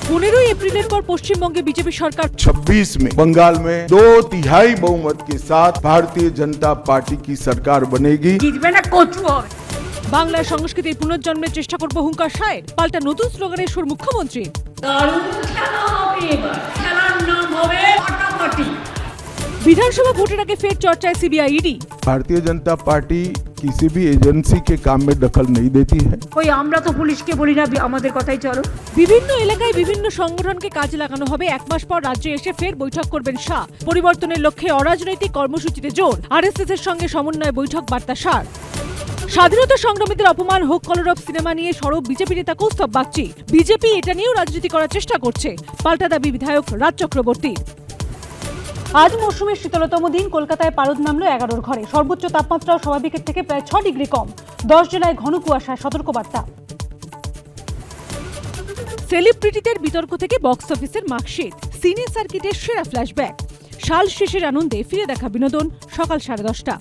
15 এপ্রিলের পর পশ্চিমবঙ্গে বিজেপি সরকার 26 में बंगाल में 2/3 बहुमत के साथ भारतीय जनता पार्टी की सरकार बनेगी। জিতবে না কচু হবে। বাংলার সংস্কৃতির পুনর্জন্মের চেষ্টা করব হুঙ্কার সায়ের, পাল্টা নতুন স্লোগানের সুর মুখ্যমন্ত্রী। দারুণ খেলা হবে এবার, খেলার নাম হবে পাটাপাটি। বিধানসভা ভোটের আগে ফের চর্চায় CBI ED. Bharatiya Janata party किसी भी एजेंसी के काम में दखल नहीं देती है। কই আমরা তো পুলিশকে বলি না আমাদের কথাই চলো। বিভিন্ন এলাকায় বিভিন্ন সংগঠনকে কাজে লাগানো হবে। এক মাস পর রাজ্যে এসে ফের বৈঠক করবেন শাহ। পরিবর্তনের লক্ষ্যে অরাজনৈতিক কর্মসূচিতে জোর। আরএসএস এর সঙ্গে সমন্বয় বৈঠক বার্তা সার। স্বাধীনতা সংগ্রামীদের অপমান হোক কলরব সিনেমা নিয়ে সরব বিজেপি নেতা কৌস্তব বাগচি। বিজেপি এটা নিয়েও রাজনীতি করার চেষ্টা করছে, পাল্টা দাবি বিধায়ক রাজ চক্রবর্তী। আজ মৌসুমের শীতলতম দিন, কলকাতায় পারদ নামল 11-র ঘরে। সর্বোচ্চ তাপমাত্রা স্বাভাবিকের থেকে প্রায় 6 ডিগ্রি কম। 10 জেলায় ঘন কুয়াশায় সতর্কবার্তা। সেলিব্রিটিদের বিতর্ক থেকে বক্স অফিসের মার্কশিট, সিনে সার্কিটের সেরা ফ্ল্যাশব্যাক, সাল শেষের আনন্দে ফিরে দেখা বিনোদন। সকাল 10:30।